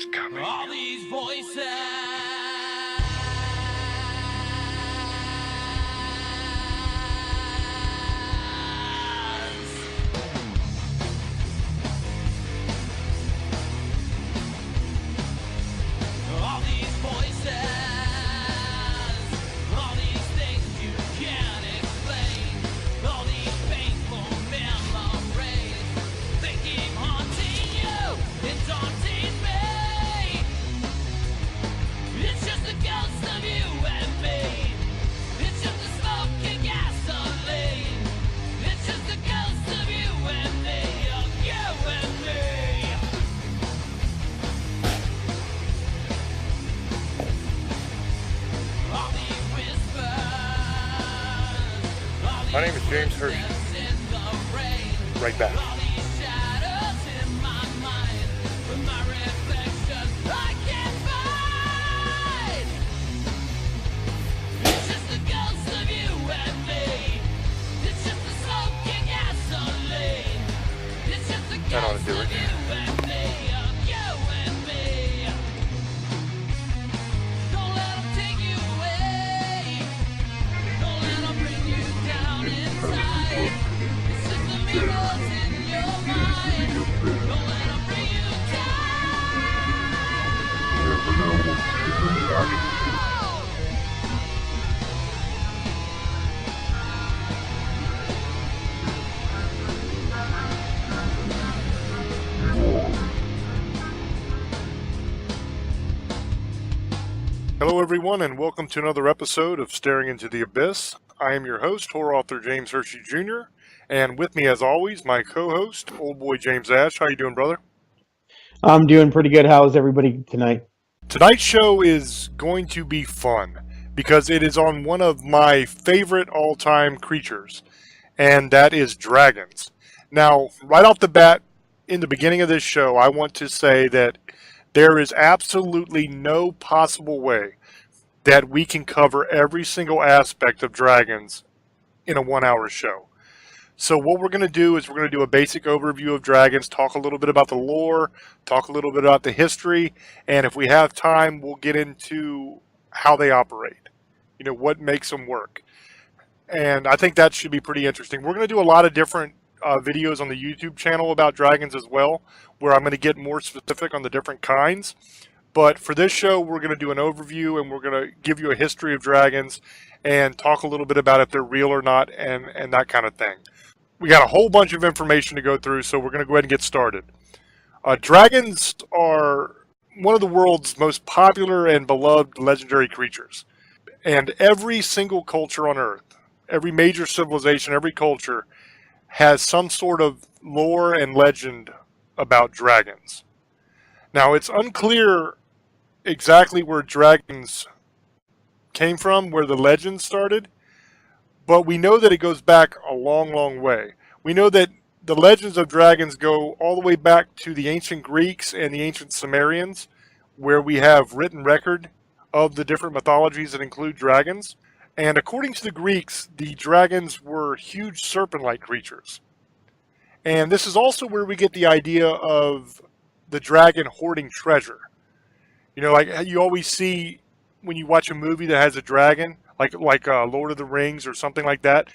is coming. All these voices. All these voices. All these things you can't explain. All these painful memories. They keep haunting you and daunting me. It's just the ghost of you and me. It's just the smoke and gasoline. It's just the ghost of you and me. Of you and me. All these whispers. My name is James Hershey. Right back. All these shadows in my mind. With my reflection I can't find. It's just the ghost of you and me. It's just the smoke and gasoline. It's just the That ought to ghost do of it. you and me. Of you and me. Don't let 'em take you away. Don't let 'em bring you down inside. It's just the mirrors in your mind. Don't let 'em bring you down. Hello, everyone, and welcome to another episode of Staring into the Abyss. I am your host, horror author James Hershey Jr., and with me, as always, my co-host, old boy James Ash. How you doing, brother? I'm doing pretty good. How's everybody tonight? Tonight's show is going to be fun because it is on one of my favorite all-time creatures, and that is dragons. Now, right off the bat, in the beginning of this show, I want to say that there is absolutely no possible way that we can cover every single aspect of dragons in a 1 hour show. So what we're going to do is we're going to do a basic overview of dragons, talk a little bit about the lore, talk a little bit about the history, and if we have time, we'll get into how they operate, what makes them work. And I think that should be pretty interesting. We're going to do a lot of different videos on the YouTube channel about dragons as well, where I'm going to get more specific on the different kinds. But for this show, we're going to do an overview, and we're going to give you a history of dragons and talk a little bit about if they're real or not and that kind of thing. We got a whole bunch of information to go through, so we're going to go ahead and get started. Dragons are one of the world's most popular and beloved legendary creatures. And every single culture on Earth, every major civilization, every culture, has some sort of lore and legend about dragons. Now, it's unclear exactly where dragons came from, where the legend started, but we know that it goes back a long, long way. We know that the legends of dragons go all the way back to the ancient Greeks and the ancient Sumerians, where we have written record of the different mythologies that include dragons. And according to the Greeks, the dragons were huge serpent-like creatures. And this is also where we get the idea of the dragon hoarding treasure. Like you always see when you watch a movie that has a dragon, like Lord of the Rings or something like that,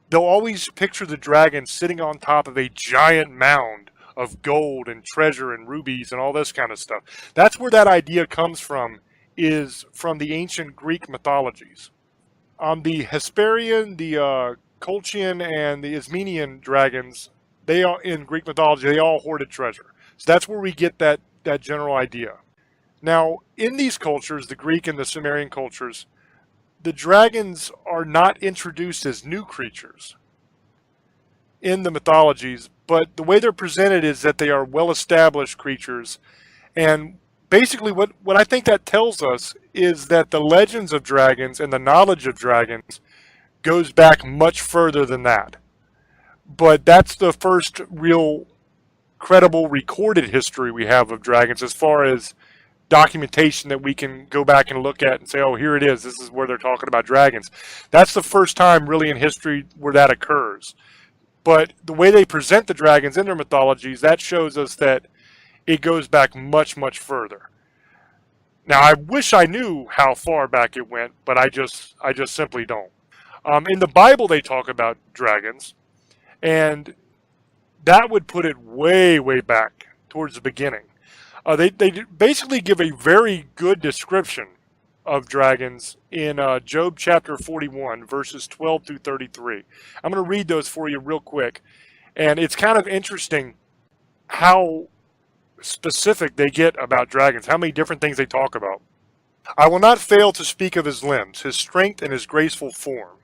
they'll always picture the dragon sitting on top of a giant mound of gold and treasure and rubies and all this kind of stuff. That's where that idea comes from, is from the ancient Greek mythologies. The Hesperian, the Colchian, and the Ismenian dragons, they are in Greek mythology, they all hoarded treasure. So that's where we get that general idea. Now, in these cultures, the Greek and the Sumerian cultures, the dragons are not introduced as new creatures in the mythologies, but the way they're presented is that they are well-established creatures. And basically what I think that tells us is that the legends of dragons and the knowledge of dragons goes back much further than that. But that's the first real credible recorded history we have of dragons as far as documentation that we can go back and look at and say, oh, here it is. This is where they're talking about dragons. That's the first time really in history where that occurs. But the way they present the dragons in their mythologies, that shows us that it goes back much, much further. Now, I wish I knew how far back it went, but I just simply don't. In the Bible, they talk about dragons, and that would put it way, way back towards the beginning. They basically give a very good description of dragons in Job chapter 41, verses 12 through 33. I'm going to read those for you real quick. And it's kind of interesting how specific they get about dragons, how many different things they talk about. I will not fail to speak of his limbs, his strength, and his graceful form.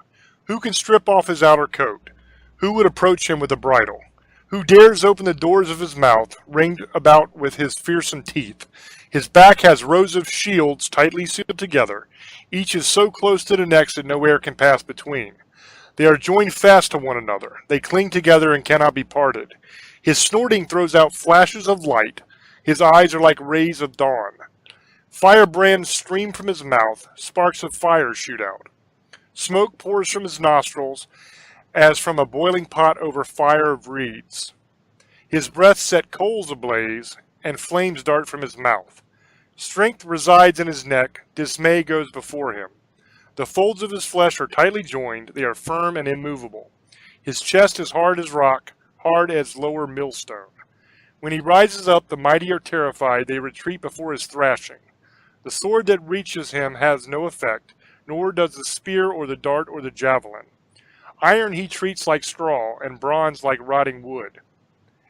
Who can strip off his outer coat? Who would approach him with a bridle? Who dares open the doors of his mouth, ringed about with his fearsome teeth? His back has rows of shields tightly sealed together. Each is so close to the next that no air can pass between. They are joined fast to one another. They cling together and cannot be parted. His snorting throws out flashes of light. His eyes are like rays of dawn. Firebrands stream from his mouth. Sparks of fire shoot out. Smoke pours from his nostrils as from a boiling pot over fire of reeds. His breath set coals ablaze, and flames dart from his mouth. Strength resides in his neck. Dismay goes before him. The folds of his flesh are tightly joined. They are firm and immovable. His chest is hard as rock, hard as lower millstone. When he rises up, the mighty are terrified. They retreat before his thrashing. The sword that reaches him has no effect, nor does the spear or the dart or the javelin. Iron he treats like straw, and bronze like rotting wood.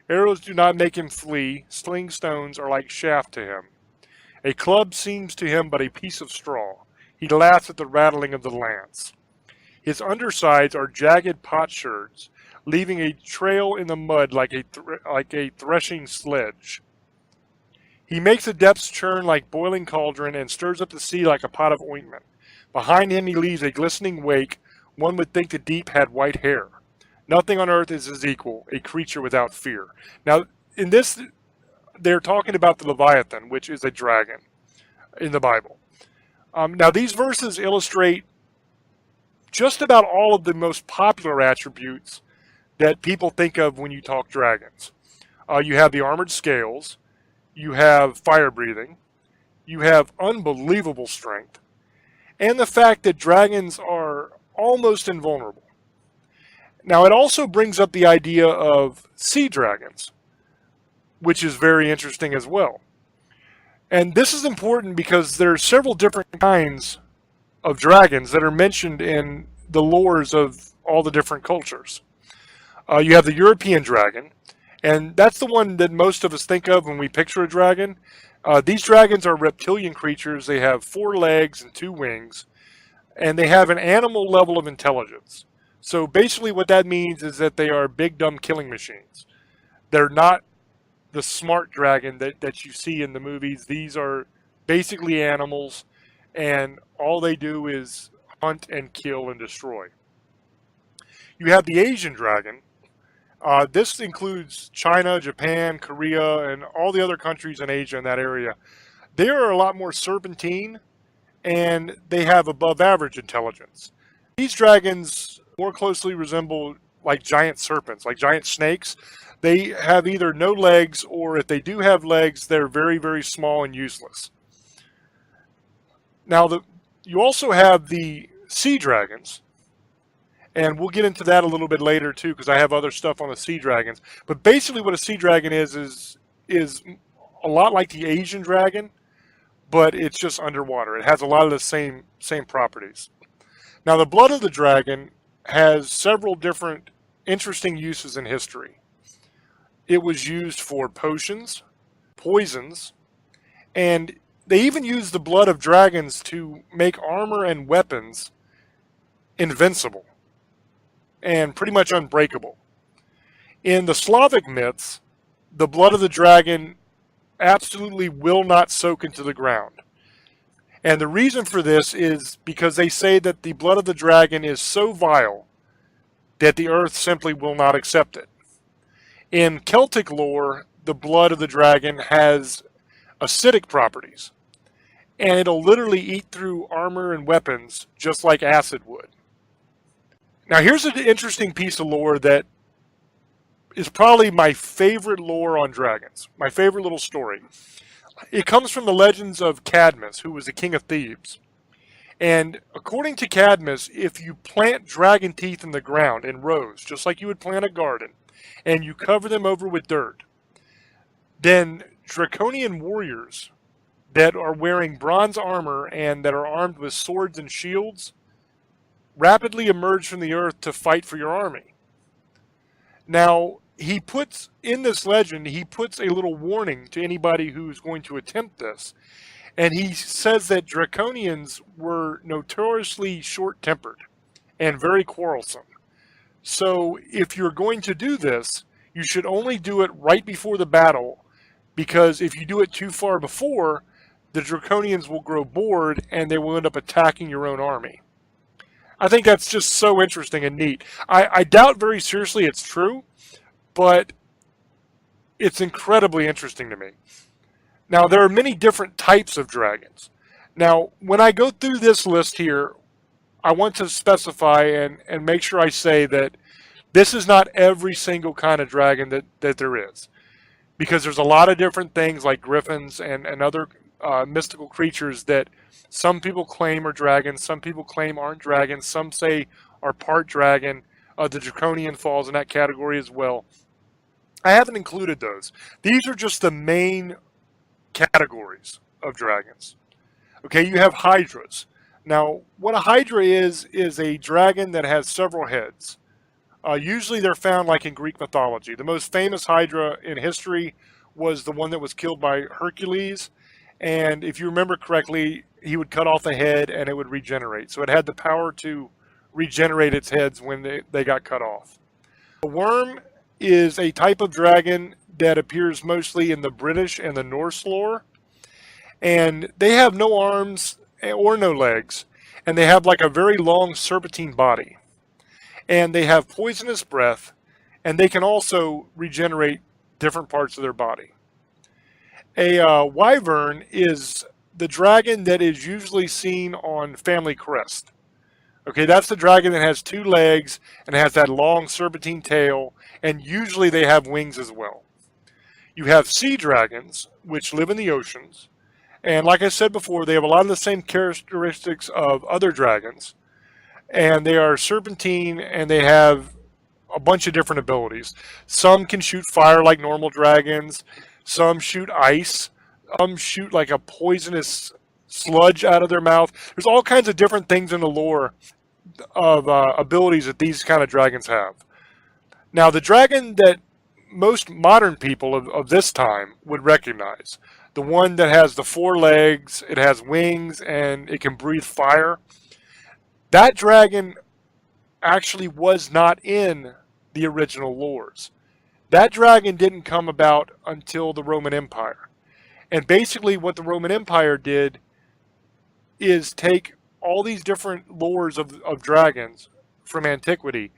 Arrows do not make him flee. Sling stones are like shaft to him. A club seems to him but a piece of straw. He laughs at the rattling of the lance. His undersides are jagged potsherds, leaving a trail in the mud like a threshing sledge. He makes the depths churn like boiling cauldron and stirs up the sea like a pot of ointment. Behind him he leaves a glistening wake. One would think the deep had white hair. Nothing on earth is his equal, a creature without fear. Now, in this, they're talking about the Leviathan, which is a dragon in the Bible. Now, these verses illustrate just about all of the most popular attributes that people think of when you talk dragons. You have the armored scales, you have fire breathing, you have unbelievable strength, and the fact that dragons are almost invulnerable. Now, it also brings up the idea of sea dragons, which is very interesting as well. And this is important because there are several different kinds of dragons that are mentioned in the lores of all the different cultures. You have the European dragon, and that's the one that most of us think of when we picture a dragon. These dragons are reptilian creatures. They have 4 legs and 2 wings, and they have an animal level of intelligence. So basically what that means is that they are big, dumb killing machines. They're not the smart dragon that you see in the movies. These are basically animals, and all they do is hunt and kill and destroy. You have the Asian dragon. This includes China, Japan, Korea, and all the other countries in Asia in that area. They are a lot more serpentine, and they have above average intelligence. These dragons more closely resemble like giant serpents, like giant snakes. They have either no legs, or if they do have legs, they're very, very small and useless. Now, you also have the sea dragons, and we'll get into that a little bit later too, because I have other stuff on the sea dragons. But basically what a sea dragon is a lot like the Asian dragon, but it's just underwater. It has a lot of the same properties. Now, the blood of the dragon has several different interesting uses in history. It was used for potions, poisons, and they even used the blood of dragons to make armor and weapons invincible and pretty much unbreakable. In the Slavic myths, the blood of the dragon absolutely will not soak into the ground. And the reason for this is because they say that the blood of the dragon is so vile that the earth simply will not accept it. In Celtic lore, the blood of the dragon has acidic properties, and it'll literally eat through armor and weapons just like acid would. Now, here's an interesting piece of lore that is probably my favorite lore on dragons, my favorite little story. It comes from the legends of Cadmus, who was the king of Thebes. And according to Cadmus, if you plant dragon teeth in the ground in rows, just like you would plant a garden, and you cover them over with dirt, then draconian warriors that are wearing bronze armor and that are armed with swords and shields rapidly emerge from the earth to fight for your army. Now, he puts in this legend, he puts a little warning to anybody who's going to attempt this. And he says that draconians were notoriously short-tempered and very quarrelsome. So if you're going to do this, you should only do it right before the battle, because if you do it too far before, the draconians will grow bored and they will end up attacking your own army. I think that's just so interesting and neat. I doubt very seriously it's true, but it's incredibly interesting to me. Now, there are many different types of dragons. Now, when I go through this list here, I want to specify and make sure I say that this is not every single kind of dragon that there is. Because there's a lot of different things like griffins and other mystical creatures that some people claim are dragons, some people claim aren't dragons, some say are part dragon. The draconian falls in that category as well. I haven't included those. These are just the main categories of dragons. Okay, you have hydras. Now, what a hydra is a dragon that has several heads. Usually they're found like in Greek mythology. The most famous hydra in history was the one that was killed by Hercules. And if you remember correctly, he would cut off a head and it would regenerate. So it had the power to regenerate its heads when they got cut off. A worm is a type of dragon that appears mostly in the British and the Norse lore. And they have no arms or no legs. And they have like a very long serpentine body. And they have poisonous breath. And they can also regenerate different parts of their body. A wyvern is the dragon that is usually seen on family crest. Okay, that's the dragon that has 2 legs and has that long serpentine tail. And usually they have wings as well. You have sea dragons, which live in the oceans. And like I said before, they have a lot of the same characteristics of other dragons. And they are serpentine, and they have a bunch of different abilities. Some can shoot fire like normal dragons. Some shoot ice. Some shoot like a poisonous sludge out of their mouth. There's all kinds of different things in the lore of abilities that these kind of dragons have. Now, the dragon that most modern people of this time would recognize, the one that has the 4 legs, it has wings, and it can breathe fire, that dragon actually was not in the original lores. That dragon didn't come about until the Roman Empire. And basically what the Roman Empire did is take all these different lores of dragons from antiquity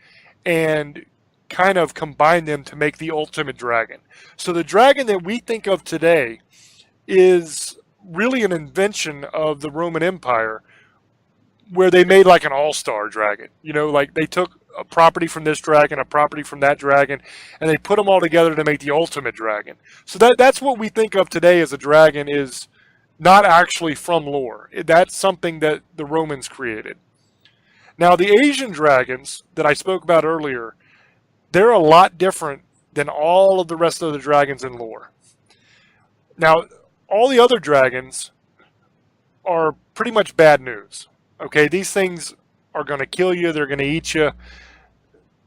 and kind of combine them to make the ultimate dragon. So the dragon that we think of today is really an invention of the Roman Empire, where they made like an all-star dragon. You know, like they took a property from this dragon, a property from that dragon, and they put them all together to make the ultimate dragon. So that's what we think of today as a dragon, is not actually from lore. That's something that the Romans created. Now, the Asian dragons that I spoke about earlier, they're a lot different than all of the rest of the dragons in lore. Now, all the other dragons are pretty much bad news. Okay, these things are going to kill you. They're going to eat you.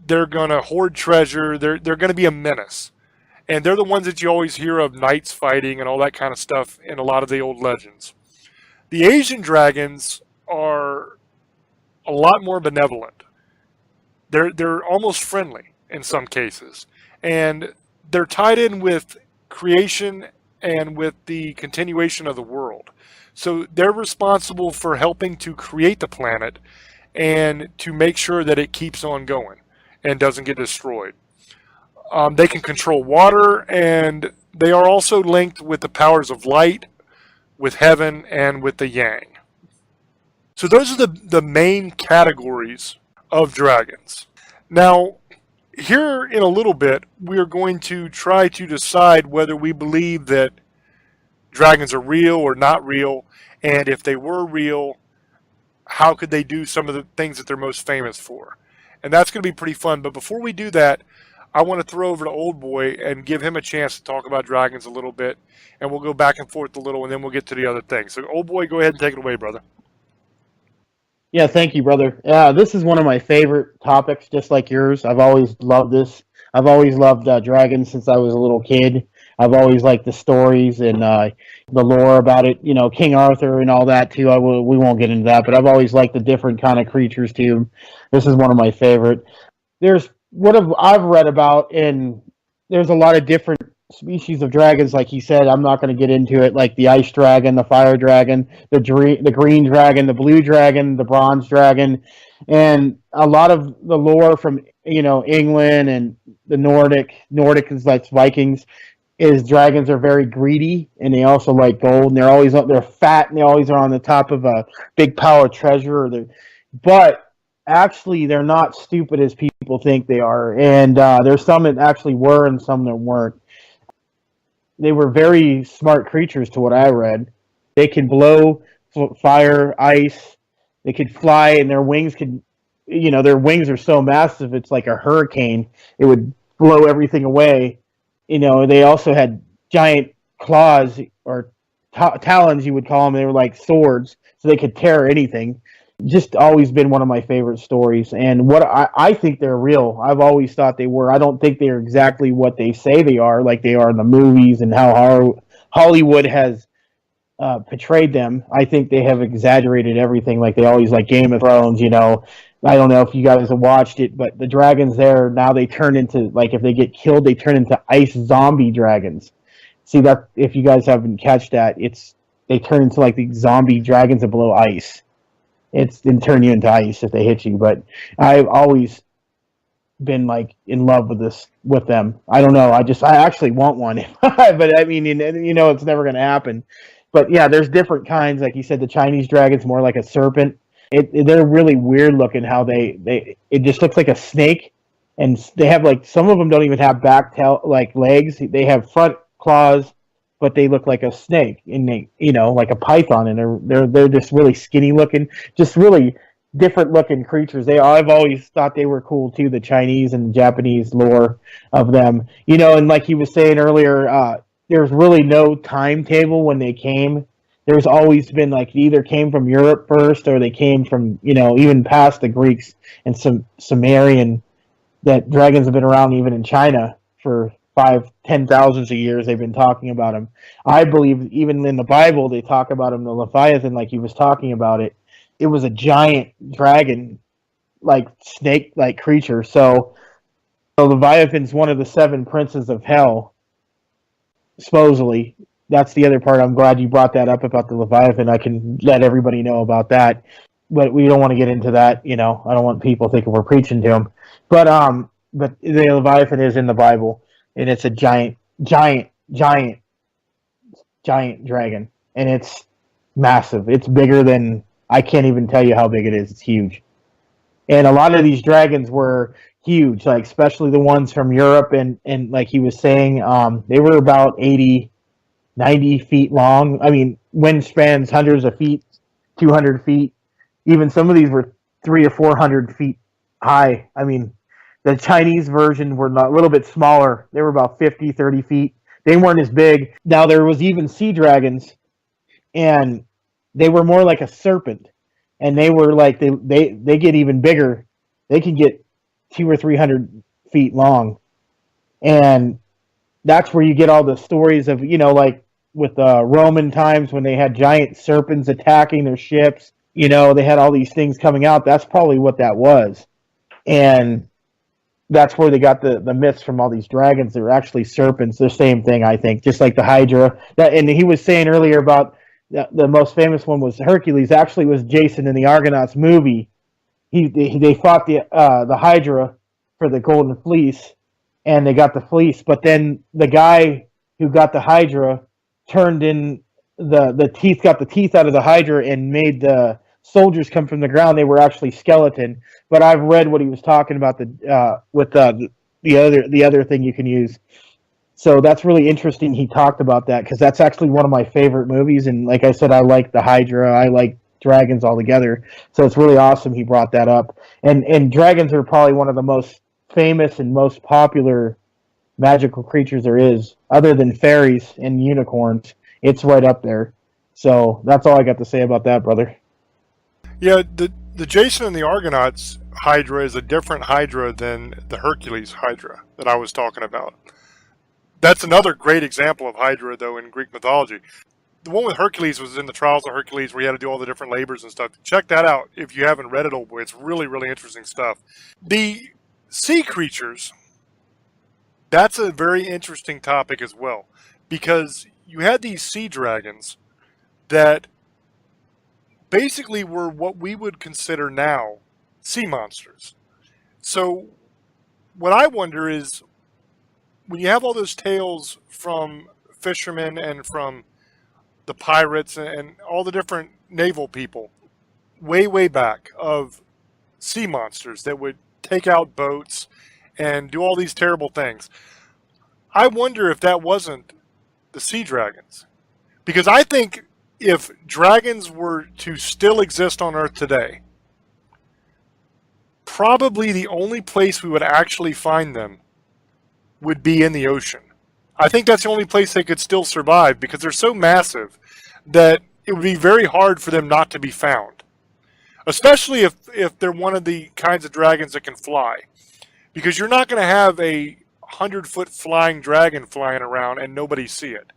They're going to hoard treasure. They're going to be a menace. And they're the ones that you always hear of, knights fighting and all that kind of stuff in a lot of the old legends. The Asian dragons are a lot more benevolent. They're almost friendly in some cases. And they're tied in with creation and with the continuation of the world. So they're responsible for helping to create the planet and to make sure that it keeps on going and doesn't get destroyed. They can control water, and they are also linked with the powers of light, with heaven, and with the yang. So those are the main categories of dragons. Now, here in a little bit, we are going to try to decide whether we believe that dragons are real or not real, and if they were real, how could they do some of the things that they're most famous for? And that's going to be pretty fun. But before we do that, I want to throw over to Old Boy and give him a chance to talk about dragons a little bit, and we'll go back and forth a little, and then we'll get to the other things. So, Old Boy, go ahead and take it away, brother. Yeah, thank you, brother. This is one of my favorite topics, just like yours. I've always loved this. I've always loved dragons since I was a little kid. I've always liked the stories and the lore about it. You know, King Arthur and all that too. We won't get into that, but I've always liked the different kind of creatures too. This is one of my favorite. There's I've read about, and there's a lot of different species of dragons. Like he said, I'm not going to get into it. Like the ice dragon, the fire dragon, the green dragon, the blue dragon, the bronze dragon, and a lot of the lore from England and the Nordic is like Vikings. Is dragons are very greedy and they also like gold, and they're fat and they always are on the top of a big pile of treasure. But actually they're not stupid as people think they are, and there's some that actually were and some that weren't. They were very smart creatures to what I read. They could blow fire, ice. They could fly, and their wings could, their wings are so massive. It's like a hurricane. It would blow everything away. They also had giant claws or talons, you would call them. They were like swords, so they could tear anything. Just always been one of my favorite stories, and what I think they're real. I've always thought they were. I don't think they're exactly what they say they are, like they are in the movies and how Hollywood has portrayed them. I think they have exaggerated everything, like they always like Game of Thrones. I don't know if you guys have watched it, but the dragons there now they turn into, like, if they get killed, they turn into ice zombie dragons. See that? If you guys haven't catch that, they turn into like the zombie dragons that blow ice. It's then turn you into ice if they hit you. But I've always been like in love with them. I don't know. I actually want one, but I mean, it's never going to happen. But yeah, there's different kinds. Like you said, the Chinese dragon's more like a serpent. They're really weird looking. How it just looks like a snake, and they have like some of them don't even have back tail like legs. They have front claws, but they look like a snake, and like a python, and they're just really skinny looking, just really different looking creatures. I've always thought they were cool too, the Chinese and Japanese lore of them. And like he was saying earlier, there's really no timetable when they came. There's always been like they either came from Europe first or they came from even past the Greeks and some Sumerian. That dragons have been around even in China for 5,000-10,000 of years. They've been talking about them. I believe even in the Bible they talk about him, the Leviathan, like he was talking about it. It was a giant dragon, like snake-like creature. So the Leviathan's one of the 7 princes of hell, supposedly. That's the other part. I'm glad you brought that up about the Leviathan. I can let everybody know about that, but we don't want to get into that. I don't want people thinking we're preaching to them. But the Leviathan is in the Bible, and it's a giant dragon, and it's massive. It's bigger than, I can't even tell you how big it is. It's huge, and a lot of these dragons were huge, like especially the ones from Europe, and like he was saying, they were about 80-90 feet long. I mean, wingspans hundreds of feet, 200 feet. Even some of these were 300 or 400 feet high. I mean, the Chinese version were a little bit smaller. They were about 30 feet. They weren't as big. Now, there was even sea dragons, and they were more like a serpent. And they were like, they get even bigger. They can get 200 or 300 feet long. And that's where you get all the stories of, like with Roman times when they had giant serpents attacking their ships. They had all these things coming out. That's probably what that was. And that's where they got the myths from all these dragons. They're actually serpents. The same thing, I think, just like the Hydra. And he was saying earlier about the most famous one was Hercules. Actually, was Jason in the Argonauts movie. They fought the Hydra for the Golden Fleece, and they got the fleece. But then the guy who got the Hydra turned in the teeth, got the teeth out of the Hydra, and made the soldiers come from the ground. They were actually skeleton. But I've read what he was talking about with the other thing you can use. So that's really interesting. He talked about that because that's actually one of my favorite movies. And like I said, I like the Hydra. I like dragons altogether. So it's really awesome he brought that up. And dragons are probably one of the most famous and most popular magical creatures there is, other than fairies and unicorns. It's right up there. So that's all I got to say about that, brother. Yeah, the Jason and the Argonauts Hydra is a different Hydra than the Hercules Hydra that I was talking about. That's another great example of Hydra, though, in Greek mythology. The one with Hercules was in the Trials of Hercules, where he had to do all the different labors and stuff. Check that out if you haven't read it, old boy. It's really, really interesting stuff. The sea creatures, that's a very interesting topic as well, because you had these sea dragons that basically were what we would consider now sea monsters. So, what I wonder is when you have all those tales from fishermen and from the pirates and all the different naval people way, way back of sea monsters that would take out boats and do all these terrible things. I wonder if that wasn't the sea dragons. Because I think if dragons were to still exist on Earth today, probably the only place we would actually find them would be in the ocean. I think that's the only place they could still survive because they're so massive that it would be very hard for them not to be found. Especially if they're one of the kinds of dragons that can fly. Because you're not going to have a 100-foot flying dragon flying around and nobody see it.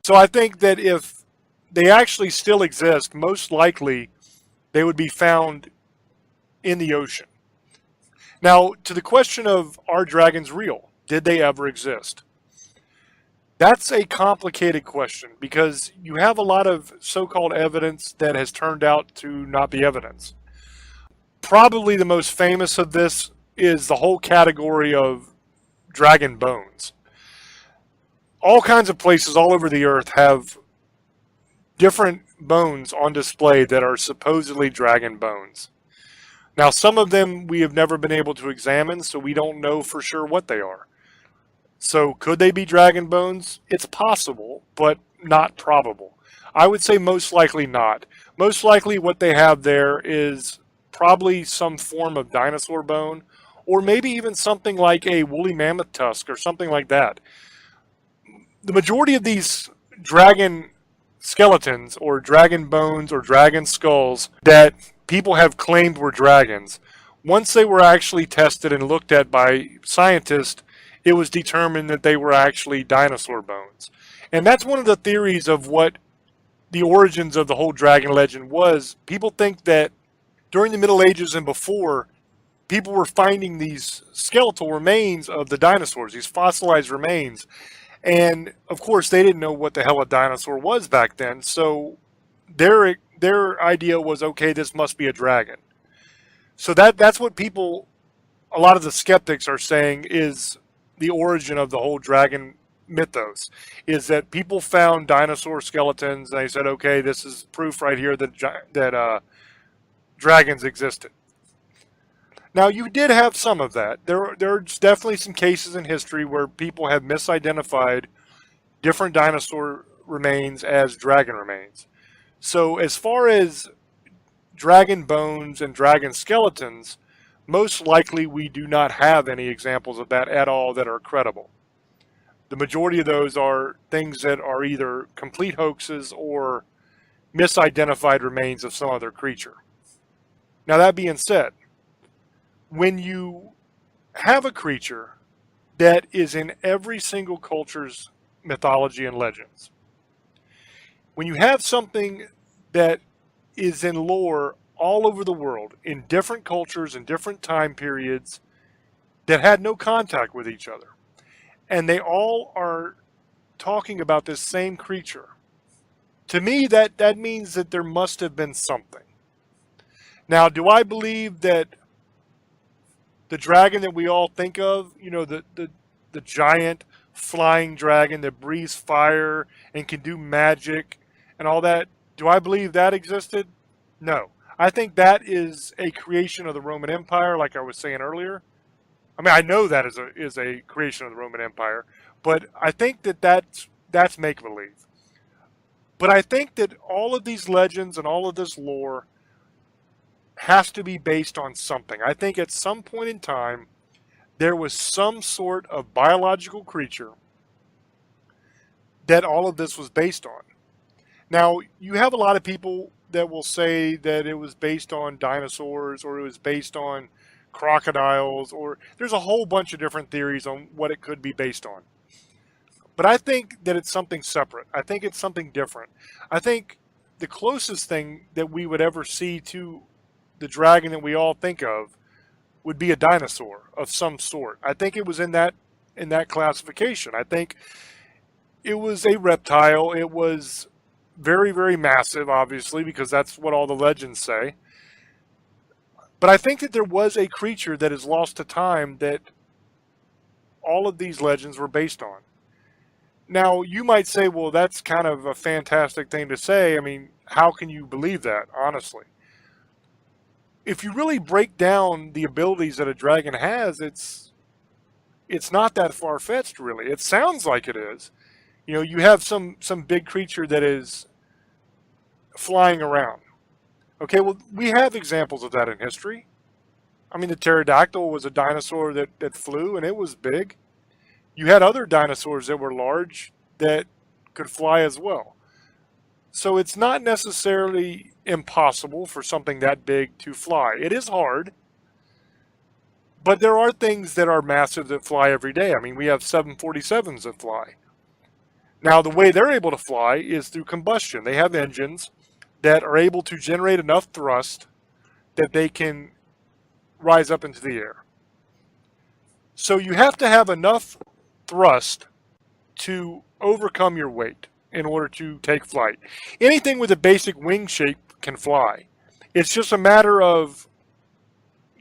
So I think that if they actually still exist, most likely they would be found in the ocean. Now, to the question of are dragons real? Did they ever exist? That's a complicated question because you have a lot of so-called evidence that has turned out to not be evidence. Probably the most famous of this is the whole category of dragon bones. All kinds of places all over the earth have different bones on display that are supposedly dragon bones. Now, some of them we have never been able to examine, so we don't know for sure what they are. So could they be dragon bones? It's possible, but not probable. I would say most likely not. Most likely what they have there is probably some form of dinosaur bone, or maybe even something like a woolly mammoth tusk or something like that. The majority of these dragon skeletons or dragon bones or dragon skulls that people have claimed were dragons, once they were actually tested and looked at by scientists, it was determined that they were actually dinosaur bones. And that's one of the theories of what the origins of the whole dragon legend was. People think that during the Middle Ages and before, people were finding these skeletal remains of the dinosaurs, these fossilized remains. And of course, they didn't know what the hell a dinosaur was back then. So their idea was, okay, this must be a dragon. So that's what people, a lot of the skeptics are saying is the origin of the whole dragon mythos, is that people found dinosaur skeletons and they said, okay, this is proof right here that dragons existed. Now, you did have some of that. There's definitely some cases in history where people have misidentified different dinosaur remains as dragon remains. So as far as dragon bones and dragon skeletons, most likely we do not have any examples of that at all that are credible. The majority of those are things that are either complete hoaxes or misidentified remains of some other creature. Now, that being said, when you have a creature that is in every single culture's mythology and legends, when you have something that is in lore all over the world, in different cultures and different time periods that had no contact with each other, and they all are talking about this same creature, to me that means that there must have been something. Now, do I believe that the dragon that we all think of, the giant flying dragon that breathes fire and can do magic and all that, do I believe that existed? No. I think that is a creation of the Roman Empire, like I was saying earlier. I mean, I know that is a creation of the Roman Empire, but I think that's make believe. But I think that all of these legends and all of this lore has to be based on something. I think at some point in time there was some sort of biological creature that all of this was based on. Now, you have a lot of people that will say that it was based on dinosaurs or it was based on crocodiles, or there's a whole bunch of different theories on what it could be based on. But I think that it's something separate. I think it's something different. I think the closest thing that we would ever see to the dragon that we all think of would be a dinosaur of some sort. I think it was in that classification. I think it was a reptile. It was very, very massive, obviously, because that's what all the legends say. But I think that there was a creature that is lost to time that all of these legends were based on. Now, you might say, well, that's kind of a fantastic thing to say. I mean, how can you believe that, honestly? If you really break down the abilities that a dragon has, it's not that far-fetched, really. It sounds like it is. You know, you have some big creature that is flying around. Okay, well, we have examples of that in history. I mean, the pterodactyl was a dinosaur that flew, and it was big. You had other dinosaurs that were large that could fly as well. So it's not necessarily impossible for something that big to fly. It is hard, but there are things that are massive that fly every day. I mean, we have 747s that fly. Now, the way they're able to fly is through combustion. They have engines that are able to generate enough thrust that they can rise up into the air. So you have to have enough thrust to overcome your weight in order to take flight. Anything with a basic wing shape can fly. It's just a matter of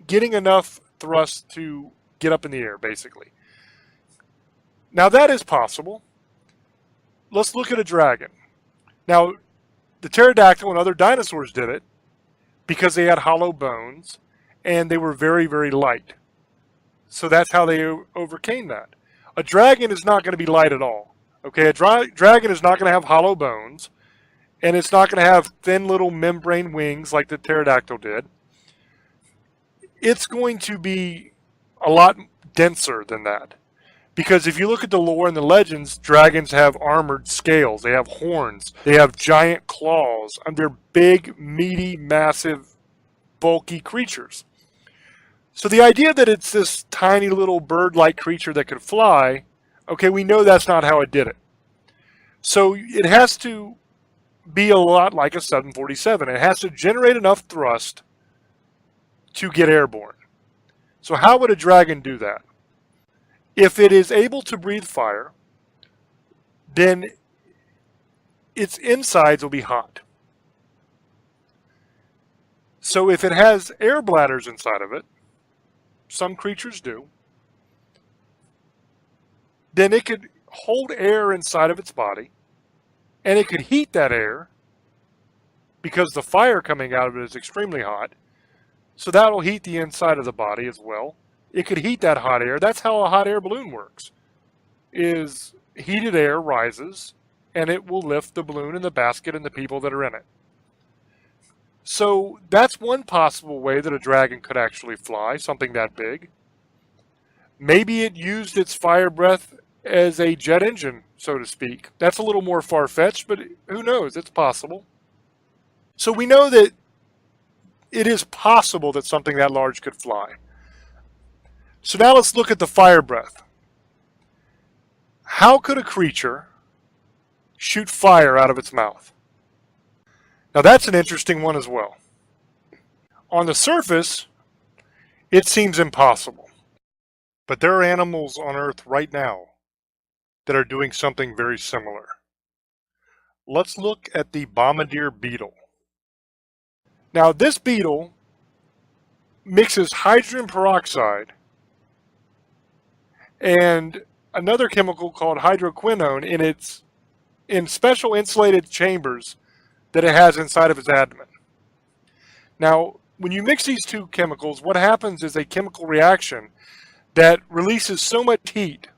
getting enough thrust to get up in the air, basically. Now that is possible. Let's look at a dragon. Now, the pterodactyl and other dinosaurs did it because they had hollow bones and they were very, very light. So that's how they overcame that. A dragon is not going to be light at all. Okay, a dragon is not going to have hollow bones, and it's not going to have thin little membrane wings like the pterodactyl did. It's going to be a lot denser than that. Because if you look at the lore and the legends, dragons have armored scales, they have horns, they have giant claws, and they're big, meaty, massive, bulky creatures. So the idea that it's this tiny little bird-like creature that could fly, okay, we know that's not how it did it. So it has to be a lot like a 747. It has to generate enough thrust to get airborne. So how would a dragon do that? If it is able to breathe fire, then its insides will be hot. So if it has air bladders inside of it, some creatures do, then it could hold air inside of its body, and it could heat that air because the fire coming out of it is extremely hot. So that will heat the inside of the body as well. It could heat that hot air. That's how a hot air balloon works. Is heated air rises, and it will lift the balloon and the basket and the people that are in it. So that's one possible way that a dragon could actually fly, something that big. Maybe it used its fire breath as a jet engine, so to speak. That's a little more far-fetched, but who knows? It's possible. So we know that it is possible that something that large could fly. So now let's look at the fire breath. How could a creature shoot fire out of its mouth? Now that's an interesting one as well. On the surface, it seems impossible. But there are animals on Earth right now that are doing something very similar. Let's look at the bombardier beetle. Now this beetle mixes hydrogen peroxide and another chemical called hydroquinone in special insulated chambers that it has inside of its abdomen. Now, when you mix these two chemicals, what happens is a chemical reaction that releases so much heat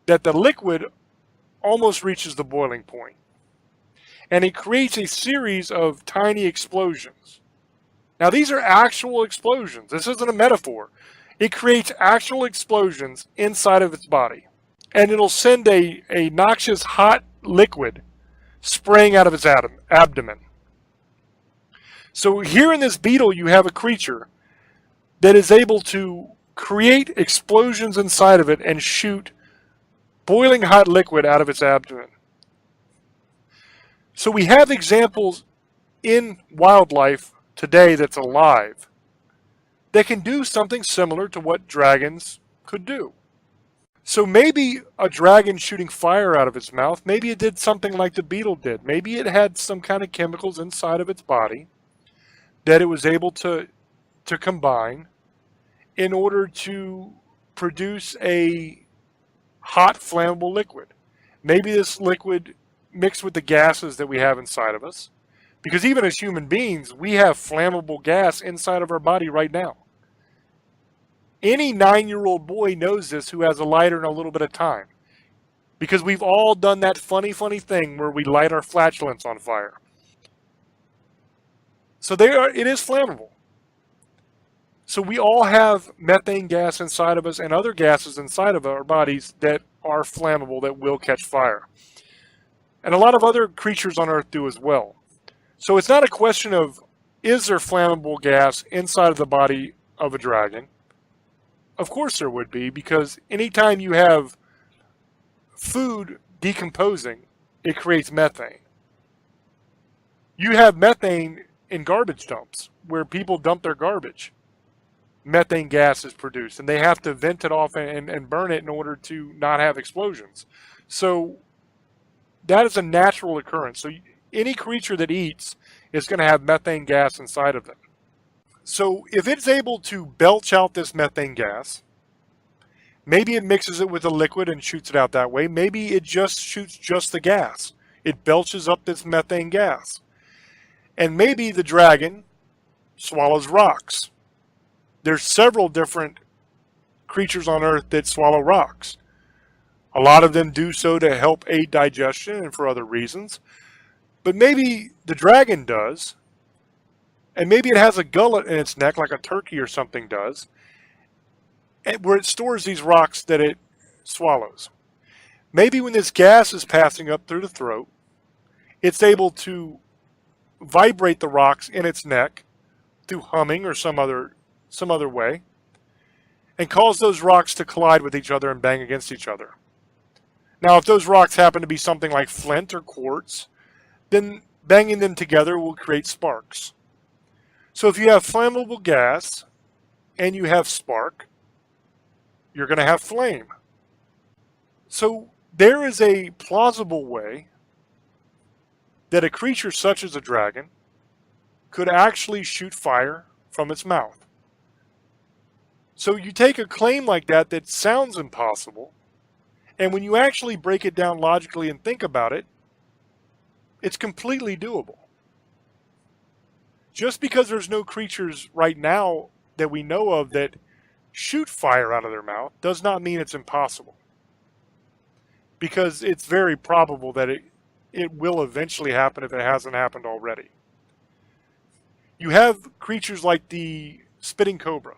that the liquid almost reaches the boiling point. And it creates a series of tiny explosions. Now, these are actual explosions. This isn't a metaphor. It creates actual explosions inside of its body. And it'll send a noxious hot liquid spraying out of its abdomen. So here in this beetle, you have a creature that is able to create explosions inside of it and shoot boiling hot liquid out of its abdomen. So we have examples in wildlife today that's alive that can do something similar to what dragons could do. So maybe a dragon shooting fire out of its mouth, maybe it did something like the beetle did. Maybe it had some kind of chemicals inside of its body that it was able to combine in order to produce a hot flammable liquid. Maybe this liquid mixed with the gases that we have inside of us, because even as human beings, we have flammable gas inside of our body right now. Any 9-year-old boy knows this who has a lighter and a little bit of time, because we've all done that funny thing where we light our flatulence on fire. So it is flammable. So we all have methane gas inside of us and other gases inside of our bodies that are flammable, that will catch fire. And a lot of other creatures on Earth do as well. So it's not a question of, is there flammable gas inside of the body of a dragon? Of course there would be, because anytime you have food decomposing, it creates methane. You have methane in garbage dumps where people dump their garbage. Methane gas is produced, and they have to vent it off and burn it in order to not have explosions. So that is a natural occurrence. So any creature that eats is going to have methane gas inside of them. So if it's able to belch out this methane gas, maybe it mixes it with a liquid and shoots it out that way. Maybe it just shoots just the gas. It belches up this methane gas. And maybe the dragon swallows rocks. There's several different creatures on Earth that swallow rocks. A lot of them do so to help aid digestion and for other reasons. But maybe the dragon does. And maybe it has a gullet in its neck like a turkey or something does, where it stores these rocks that it swallows. Maybe when this gas is passing up through the throat, it's able to vibrate the rocks in its neck through humming or some other way, and cause those rocks to collide with each other and bang against each other. Now, if those rocks happen to be something like flint or quartz, then banging them together will create sparks. So if you have flammable gas and you have spark, you're going to have flame. So there is a plausible way that a creature such as a dragon could actually shoot fire from its mouth. So you take a claim like that sounds impossible, and when you actually break it down logically and think about it, it's completely doable. Just because there's no creatures right now that we know of that shoot fire out of their mouth does not mean it's impossible. Because it's very probable that it will eventually happen if it hasn't happened already. You have creatures like the spitting cobra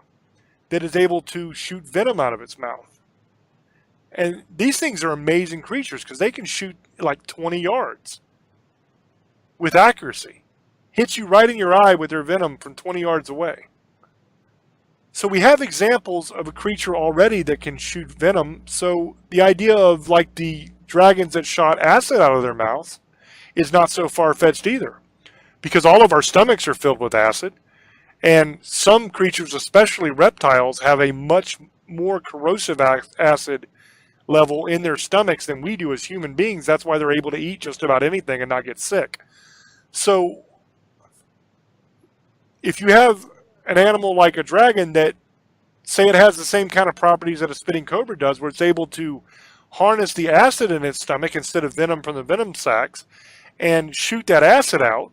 that is able to shoot venom out of its mouth. And these things are amazing creatures because they can shoot like 20 yards with accuracy. Hits you right in your eye with their venom from 20 yards away. So we have examples of a creature already that can shoot venom. So the idea of like the dragons that shot acid out of their mouths is not so far-fetched either. Because all of our stomachs are filled with acid. And some creatures, especially reptiles, have a much more corrosive acid level in their stomachs than we do as human beings. That's why they're able to eat just about anything and not get sick. So if you have an animal like a dragon that, say it has the same kind of properties that a spitting cobra does, where it's able to harness the acid in its stomach instead of venom from the venom sacs and shoot that acid out,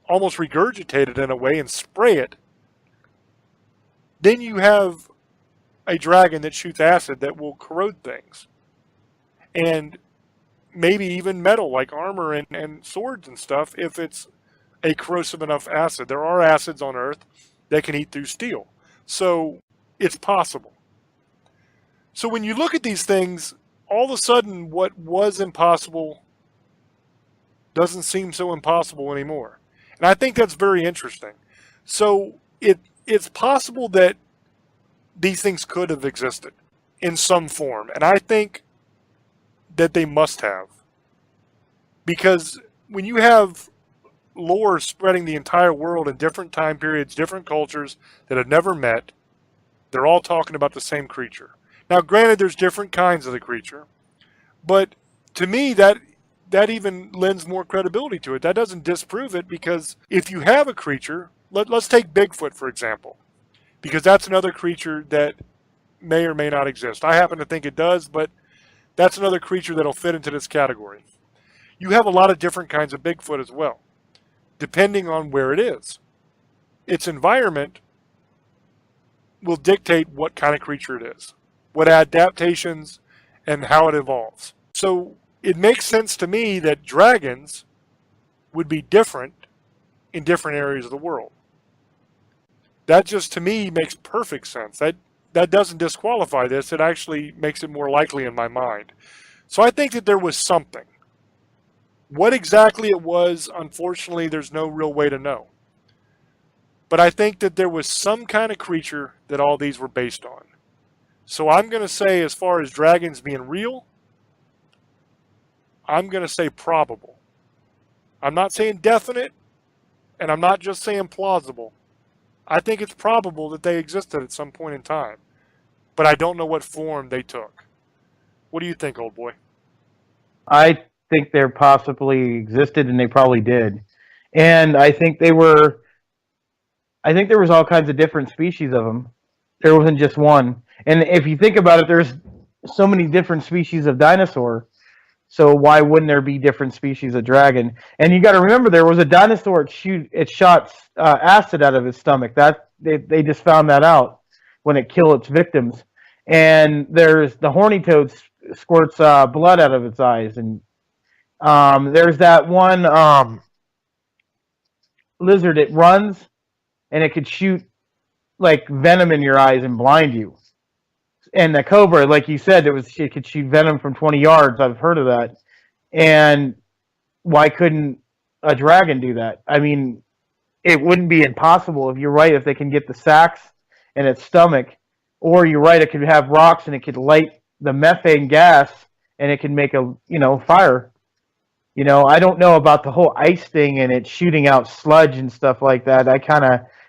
almost regurgitate it in a way and spray it, then you have a dragon that shoots acid that will corrode things. And maybe even metal like armor and swords and stuff if it's a corrosive enough acid. There are acids on Earth that can eat through steel. So it's possible. So when you look at these things, all of a sudden what was impossible doesn't seem so impossible anymore. And I think that's very interesting. So it's possible that these things could have existed in some form. And I think that they must have. Because when you have lore spreading the entire world in different time periods, different cultures that have never met, they're all talking about the same creature. Now, granted, there's different kinds of the creature, but to me, that even lends more credibility to it. That doesn't disprove it, because if you have a creature, let's take Bigfoot, for example, because that's another creature that may or may not exist. I happen to think it does, but that's another creature that'll fit into this category. You have a lot of different kinds of Bigfoot as well, depending on where it is. Its environment will dictate what kind of creature it is, what adaptations, and how it evolves. So it makes sense to me that dragons would be different in different areas of the world. That just, to me, makes perfect sense. That doesn't disqualify this. It actually makes it more likely in my mind. So I think that there was something. What exactly it was, unfortunately, there's no real way to know. But I think that there was some kind of creature that all these were based on. So I'm going to say, as far as dragons being real, I'm going to say probable. I'm not saying definite, and I'm not just saying plausible. I think it's probable that they existed at some point in time. But I don't know what form they took. What do you think, old boy? I think they possibly existed, and they probably did. And I think there was all kinds of different species of them. There wasn't just one. And if you think about it, there's so many different species of dinosaur. So why wouldn't there be different species of dragon? And you got to remember, there was a dinosaur. It shot acid out of its stomach. That they just found that out when it killed its victims. And there's the horny toad squirts blood out of its eyes, and there's that one lizard. It runs, and it could shoot like venom in your eyes and blind you. And the cobra, like you said, it could shoot venom from 20 yards. I've heard of that. And why couldn't a dragon do that? I mean, it wouldn't be impossible. If you're right, if they can get the sacs in its stomach, or you're right, it could have rocks and it could light the methane gas and it can make a fire. I don't know about the whole ice thing and it shooting out sludge and stuff like that.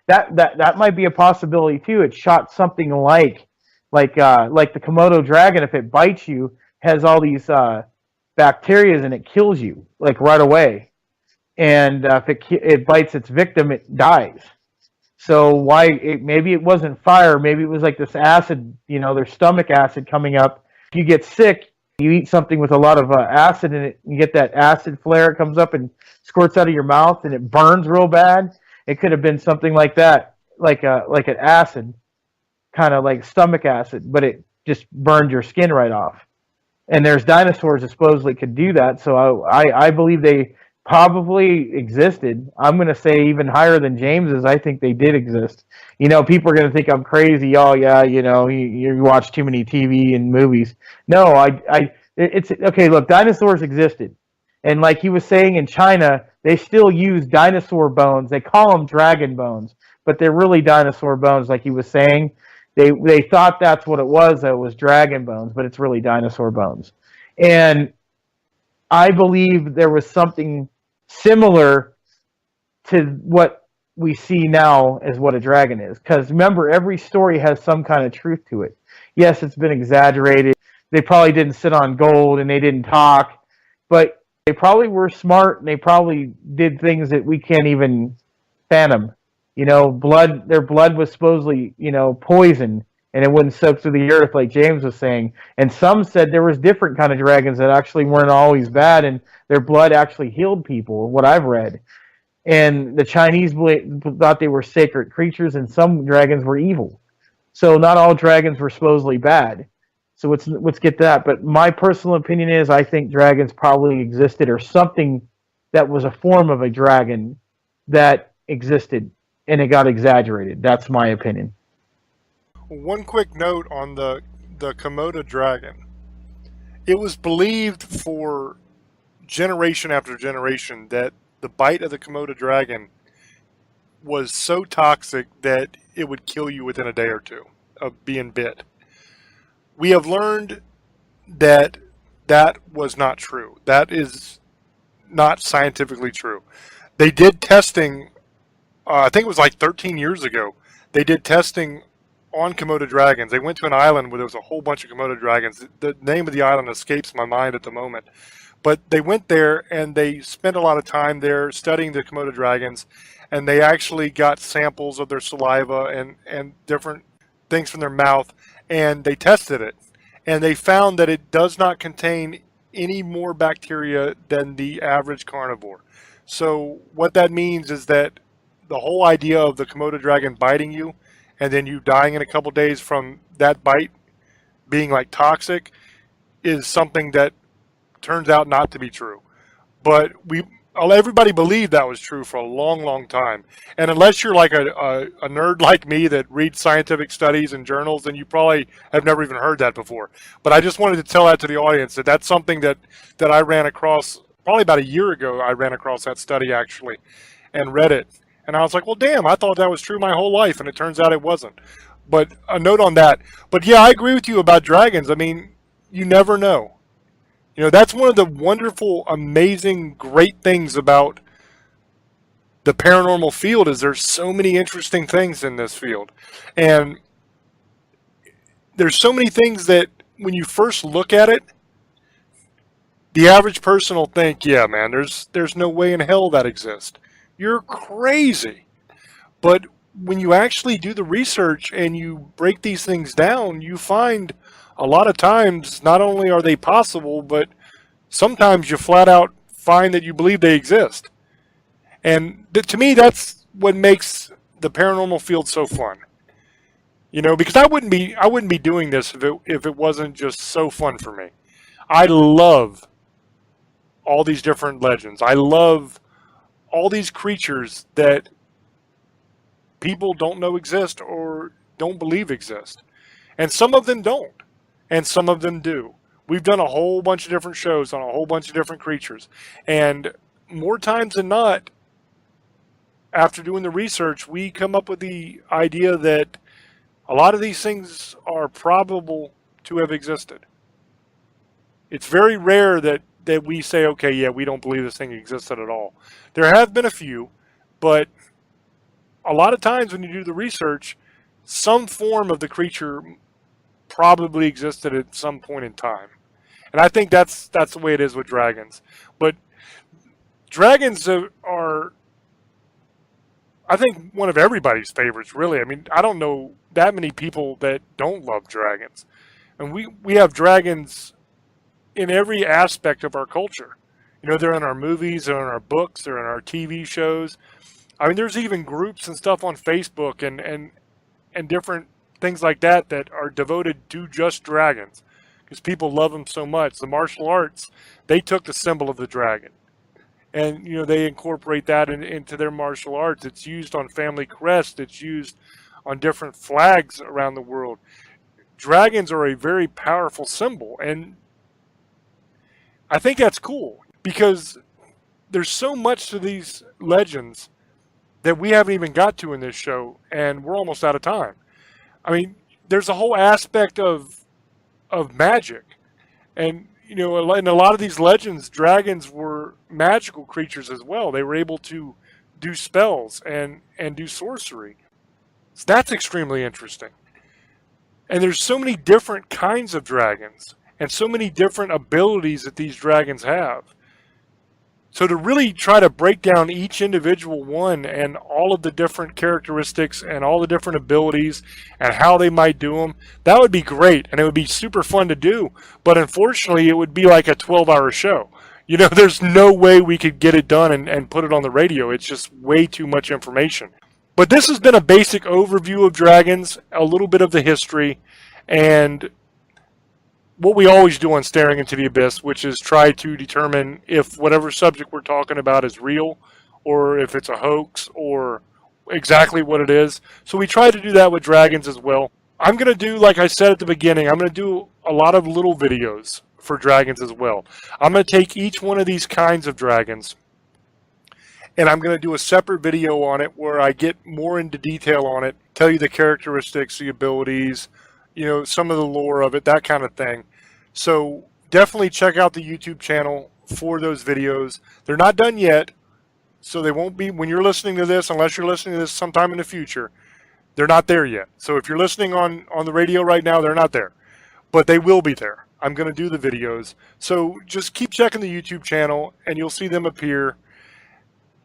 That might be a possibility too. It shot something like the Komodo dragon. If it bites you, has all these bacteria and it kills you like right away. And if it bites its victim, it dies. So maybe it wasn't fire. Maybe it was like this acid, their stomach acid coming up. If you get sick, you eat something with a lot of acid in it, you get that acid flare. It comes up and squirts out of your mouth, and it burns real bad. It could have been something like that, like an acid, kind of like stomach acid, but it just burned your skin right off. And there's dinosaurs that supposedly could do that. So I believe they probably existed. I'm going to say even higher than James's. I think they did exist. People are going to think I'm crazy. Oh yeah, you watch too many TV and movies. No, it's okay. Look, dinosaurs existed, and like he was saying, in China, they still use dinosaur bones. They call them dragon bones, but they're really dinosaur bones. Like he was saying, they thought that's what it was. That it was dragon bones, but it's really dinosaur bones. And I believe there was something similar to what we see now as what a dragon is. Because remember, every story has some kind of truth to it. Yes, it's been exaggerated. They probably didn't sit on gold and they didn't talk, but they probably were smart and they probably did things that we can't even fathom. Their blood was supposedly, poison, and it wouldn't soak through the earth like James was saying. And some said there was different kind of dragons that actually weren't always bad, and their blood actually healed people, what I've read. And the Chinese thought they were sacred creatures, and some dragons were evil. So not all dragons were supposedly bad. So let's get that. But my personal opinion is I think dragons probably existed or something that was a form of a dragon that existed and it got exaggerated. That's my opinion. One quick note on the Komodo dragon. It was believed for generation after generation that the bite of the Komodo dragon was so toxic that it would kill you within a day or two of being bit. We have learned that that was not true. That is not scientifically true. They did testing, I think it was like 13 years ago. They did testing on Komodo dragons. They went to an island where there was a whole bunch of Komodo dragons. The name of the island escapes my mind at the moment. But they went there and they spent a lot of time there studying the Komodo dragons, and they actually got samples of their saliva and different things from their mouth, and they tested it. And they found that it does not contain any more bacteria than the average carnivore. So what that means is that the whole idea of the Komodo dragon biting you and then you dying in a couple days from that bite being like toxic is something that turns out not to be true. But everybody believed that was true for a long, long time. And unless you're like a nerd like me that reads scientific studies and journals, then you probably have never even heard that before. But I just wanted to tell that to the audience that that's something that I ran across probably about a year ago. I ran across that study actually and read it. And I was like, well, damn, I thought that was true my whole life. And it turns out it wasn't. But a note on that. But yeah, I agree with you about dragons. I mean, you never know. You know, that's one of the wonderful, amazing, great things about the paranormal field is there's so many interesting things in this field. And there's so many things that when you first look at it, the average person will think, yeah, man, there's no way in hell that exists. You're crazy. But when you actually do the research and you break these things down, you find a lot of times not only are they possible, but sometimes you flat out find that you believe they exist. And to me, that's what makes the paranormal field so fun. You know, because I wouldn't be doing this if it wasn't just so fun for me. I love all these different legends. I love all these creatures that people don't know exist or don't believe exist. And some of them don't, and some of them do. We've done a whole bunch of different shows on a whole bunch of different creatures. And more times than not, after doing the research, we come up with the idea that a lot of these things are probable to have existed. It's very rare that we say, okay, yeah, we don't believe this thing existed at all. There have been a few, but a lot of times when you do the research, some form of the creature probably existed at some point in time. And I think that's the way it is with dragons. But dragons are, I think, one of everybody's favorites, really. I mean, I don't know that many people that don't love dragons. And we have dragons in every aspect of our culture. You know, they're in our movies, they're in our books, they're in our TV shows. I mean, there's even groups and stuff on Facebook and different things like that that are devoted to just dragons because people love them so much. The martial arts, they took the symbol of the dragon. And, you know, they incorporate that into their martial arts. It's used on family crests. It's used on different flags around the world. Dragons are a very powerful symbol. And I think that's cool because there's so much to these legends that we haven't even got to in this show, and we're almost out of time. I mean, there's a whole aspect of magic. And, you know, in a lot of these legends, dragons were magical creatures as well. They were able to do spells and do sorcery. So that's extremely interesting. And there's so many different kinds of dragons and so many different abilities that these dragons have. So to really try to break down each individual one and all of the different characteristics and all the different abilities and how they might do them, that would be great. And it would be super fun to do. But unfortunately, it would be like a 12-hour show. You know, there's no way we could get it done and put it on the radio. It's just way too much information. But this has been a basic overview of dragons, a little bit of the history, and what we always do on Staring into the Abyss, which is try to determine if whatever subject we're talking about is real, or if it's a hoax, or exactly what it is. So we try to do that with dragons as well. I'm going to do, like I said at the beginning, I'm going to do a lot of little videos for dragons as well. I'm going to take each one of these kinds of dragons, and I'm going to do a separate video on it where I get more into detail on it, tell you the characteristics, the abilities, some of the lore of it, that kind of thing. So definitely check out the YouTube channel for those videos. They're not done yet, so they won't be when you're listening to this, unless you're listening to this sometime in the future. They're not there yet. So if you're listening on the radio right now, they're not there. But they will be there. I'm going to do the videos. So just keep checking the YouTube channel, and you'll see them appear.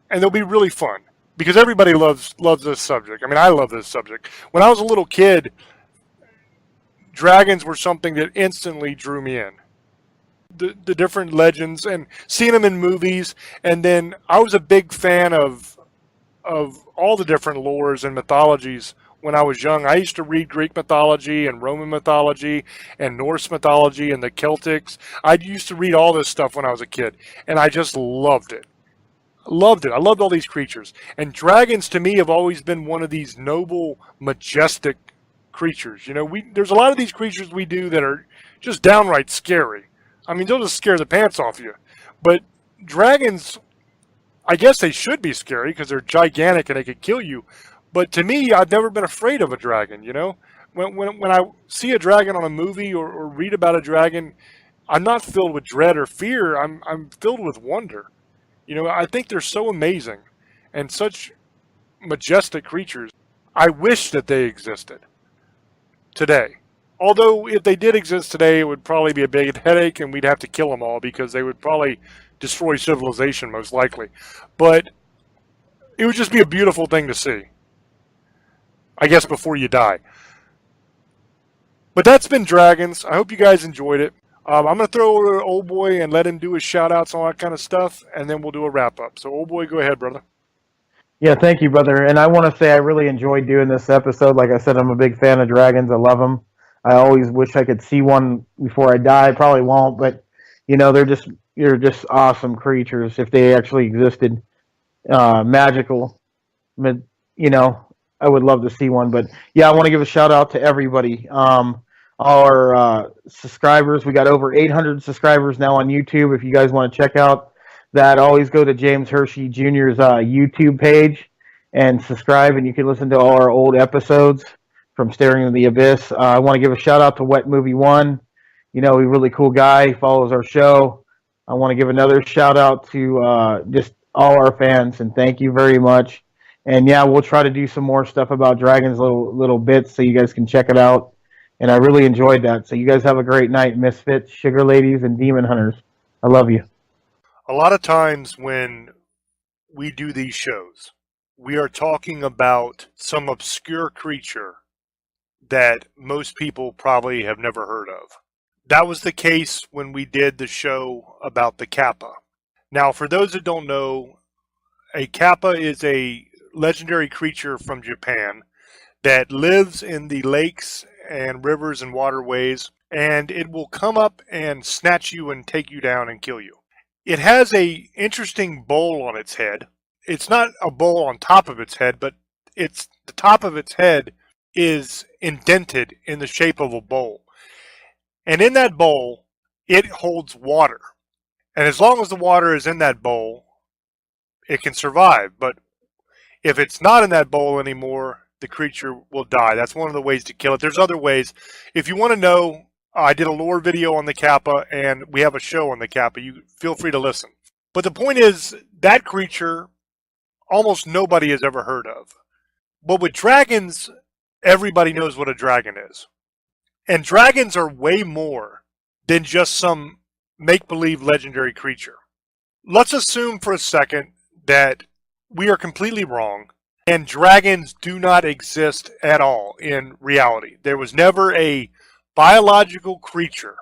And they'll be really fun, because everybody loves this subject. I mean, I love this subject. When I was a little kid, dragons were something that instantly drew me in. The different legends and seeing them in movies, and then I was a big fan of all the different lores and mythologies when I was young. I used to read Greek mythology and Roman mythology and Norse mythology and the Celtics. I used to read all this stuff when I was a kid, and I just loved it. Loved it. I loved all these creatures. And dragons, to me, have always been one of these noble, majestic creatures. There's a lot of these creatures we do that are just downright scary. I mean, they'll just scare the pants off you. But dragons, I guess they should be scary because they're gigantic and they could kill you. But to me, I've never been afraid of a dragon, When I see a dragon on a movie or read about a dragon, I'm not filled with dread or fear. I'm filled with wonder. I think they're so amazing and such majestic creatures. I wish that they existed today. Although if they did exist today, it would probably be a big headache and we'd have to kill them all because they would probably destroy civilization most likely. But it would just be a beautiful thing to see, I guess, before you die. But that's been Dragons. I hope you guys enjoyed it. I'm going to throw over to Old Boy and let him do his shout-outs and all that kind of stuff, and then we'll do a wrap-up. So, Old Boy, go ahead, brother. Yeah, thank you, brother. And I want to say I really enjoyed doing this episode. Like I said, I'm a big fan of dragons. I love them. I always wish I could see one before I die. Probably won't, but they're just awesome creatures if they actually existed. Magical, but I would love to see one. But yeah, I want to give a shout out to everybody. Our subscribers, we got over 800 subscribers now on YouTube. If you guys want to check out that, always go to James Hershey Jr.'s YouTube page and subscribe, and you can listen to all our old episodes from Staring into the Abyss. I want to give a shout out to Wet Movie One. He's a really cool guy. He follows our show. I want to give another shout out to just all our fans, and thank you very much. And yeah, we'll try to do some more stuff about dragons, little bits, so you guys can check it out. And I really enjoyed that. So you guys have a great night, Misfits, Sugar Ladies, and Demon Hunters. I love you. A lot of times when we do these shows, we are talking about some obscure creature that most people probably have never heard of. That was the case when we did the show about the Kappa. Now, for those that don't know, a Kappa is a legendary creature from Japan that lives in the lakes and rivers and waterways, and it will come up and snatch you and take you down and kill you. It has a interesting bowl on its head. It's not a bowl on top of its head, but it's the top of its head is indented in the shape of a bowl. And in that bowl, it holds water. And as long as the water is in that bowl, it can survive. But if it's not in that bowl anymore, the creature will die. That's one of the ways to kill it. There's other ways. If you want to know, I did a lore video on the Kappa, and we have a show on the Kappa. You feel free to listen. But the point is, that creature, almost nobody has ever heard of. But with dragons, everybody knows what a dragon is. And dragons are way more than just some make-believe legendary creature. Let's assume for a second that we are completely wrong, and dragons do not exist at all in reality. There was never a biological creature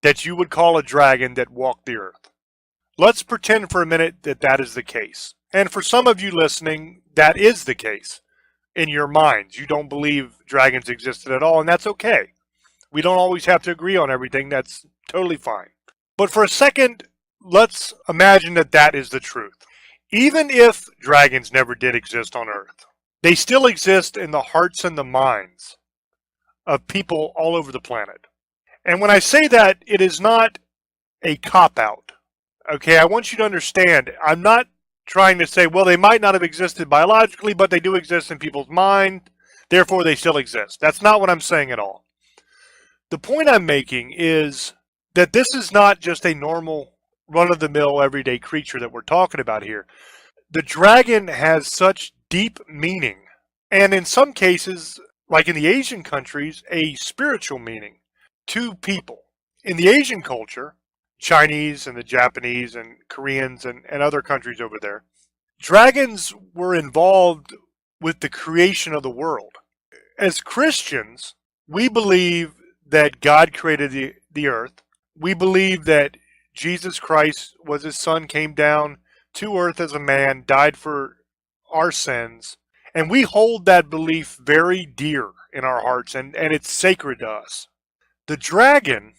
that you would call a dragon that walked the earth. Let's pretend for a minute that that is the case. And for some of you listening, that is the case in your minds. You don't believe dragons existed at all, and that's okay. We don't always have to agree on everything. That's totally fine. But for a second, let's imagine that that is the truth. Even if dragons never did exist on Earth, they still exist in the hearts and the minds of people all over the planet. And when I say that, it is not a cop-out. Okay, I want you to understand, I'm not trying to say, well, they might not have existed biologically, but they do exist in people's mind, therefore they still exist. That's not what I'm saying at all. The point I'm making is that this is not just a normal, run-of-the-mill, everyday creature that we're talking about here. The dragon has such deep meaning, and in some cases, like in the Asian countries, a spiritual meaning to people. In the Asian culture, Chinese and the Japanese and Koreans and other countries over there, dragons were involved with the creation of the world. As Christians, we believe that God created the earth. We believe that Jesus Christ was his son, came down to earth as a man, died for our sins, and we hold that belief very dear in our hearts, and it's sacred to us. The dragon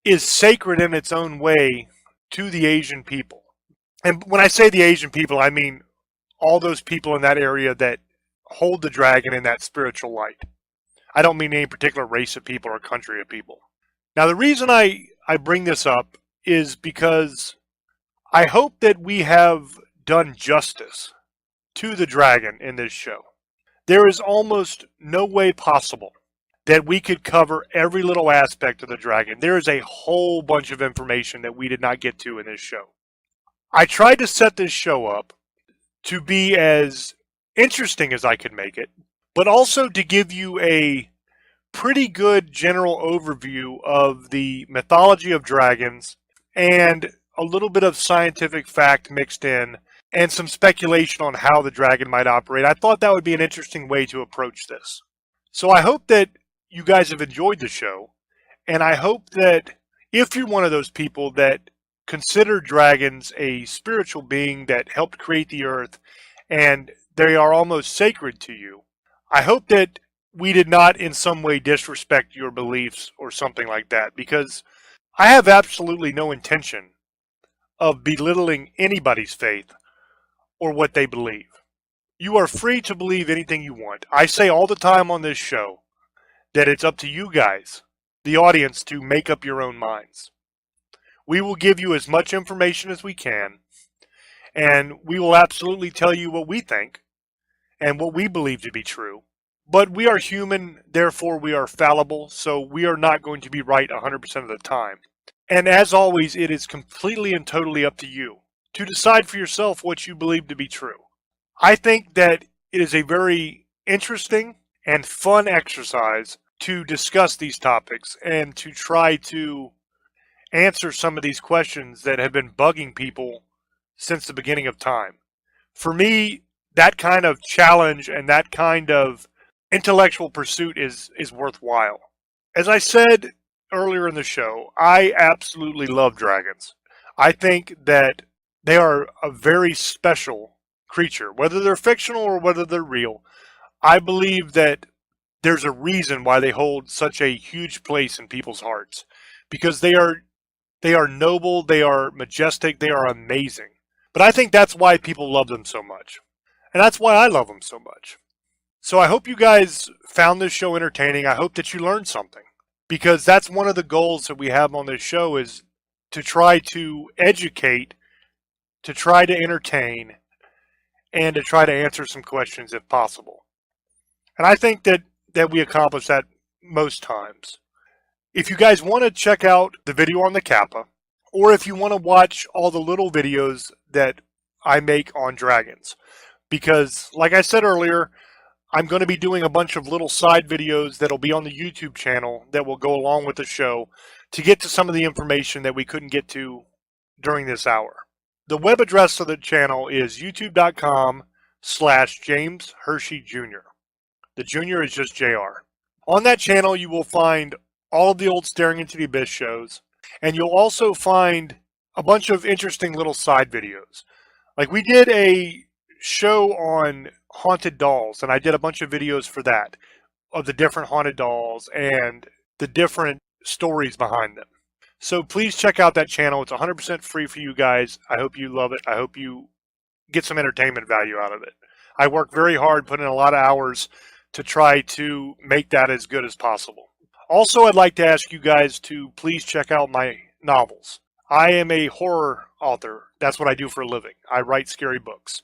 is sacred in its own way to the Asian people. And when I say the Asian people, I mean all those people in that area that hold the dragon in that spiritual light. I don't mean any particular race of people or country of people. Now, the reason I bring this up is because I hope that we have done justice to the dragon in this show. There is almost no way possible that we could cover every little aspect of the dragon. There is a whole bunch of information that we did not get to in this show. I tried to set this show up to be as interesting as I could make it, but also to give you a pretty good general overview of the mythology of dragons and a little bit of scientific fact mixed in and some speculation on how the dragon might operate. I thought that would be an interesting way to approach this. So I hope that you guys have enjoyed the show, and I hope that if you're one of those people that consider dragons a spiritual being that helped create the earth and they are almost sacred to you, I hope that we did not in some way disrespect your beliefs or something like that, because I have absolutely no intention of belittling anybody's faith or what they believe. You are free to believe anything you want. I say all the time on this show that it's up to you guys, the audience, to make up your own minds. We will give you as much information as we can, and we will absolutely tell you what we think and what we believe to be true. But we are human, therefore we are fallible, so we are not going to be right 100% of the time. And as always, it is completely and totally up to you to decide for yourself what you believe to be true. I think that it is a very interesting and fun exercise to discuss these topics and to try to answer some of these questions that have been bugging people since the beginning of time. For me, that kind of challenge and that kind of intellectual pursuit is worthwhile. As I said earlier in the show, I absolutely love dragons. I think that they are a very special creature, whether they're fictional or whether they're real. I believe that there's a reason why they hold such a huge place in people's hearts, because they are noble, they are majestic, they are amazing. But I think that's why people love them so much. And that's why I love them so much. So I hope you guys found this show entertaining. I hope that you learned something, because that's one of the goals that we have on this show, is to try to educate, to try to entertain, and to try to answer some questions if possible. And I think that we accomplish that most times. If you guys want to check out the video on the Kappa, or if you want to watch all the little videos that I make on dragons, because like I said earlier, I'm going to be doing a bunch of little side videos that'll be on the YouTube channel that will go along with the show to get to some of the information that we couldn't get to during this hour. The web address of the channel is youtube.com/James Hershey Jr. The Jr. is just JR. On that channel, you will find all of the old Staring Into the Abyss shows, and you'll also find a bunch of interesting little side videos. Like we did a show on haunted dolls, and I did a bunch of videos for that, of the different haunted dolls and the different stories behind them. So please check out that channel. It's 100% free for you guys. I hope you love it. I hope you get some entertainment value out of it. I work very hard, put in a lot of hours to try to make that as good as possible. Also, I'd like to ask you guys to please check out my novels. I am a horror author. That's what I do for a living. I write scary books.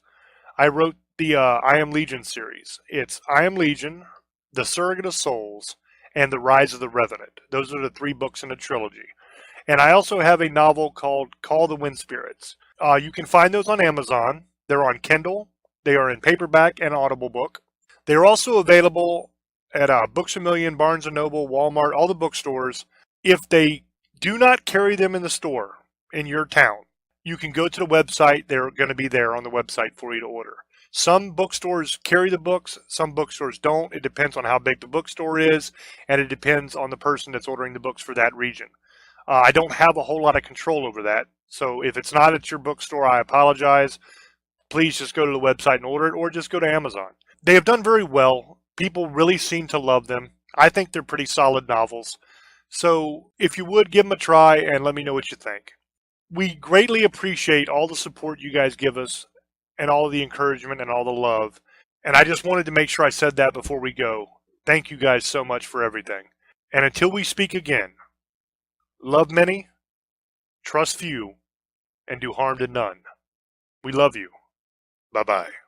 I wrote the I Am Legion series. It's I Am Legion, The Surrogate of Souls, and The Rise of the Revenant. Those are the 3 books in a trilogy. And I also have a novel called Call the Wind Spirits. You can find those on Amazon. They're on Kindle. They are in paperback and Audible book. They are also available at Books A Million, Barnes & Noble, Walmart, all the bookstores. If they do not carry them in the store in your town, you can go to the website. They're going to be there on the website for you to order. Some bookstores carry the books, some bookstores don't. It depends on how big the bookstore is, and it depends on the person that's ordering the books for that region. I don't have a whole lot of control over that, so if it's not at your bookstore, I apologize. Please just go to the website and order it, or just go to Amazon. They have done very well. People really seem to love them. I think they're pretty solid novels. So if you would, give them a try and let me know what you think. We greatly appreciate all the support you guys give us and all the encouragement and all the love. And I just wanted to make sure I said that before we go. Thank you guys so much for everything. And until we speak again, love many, trust few, and do harm to none. We love you. Bye-bye.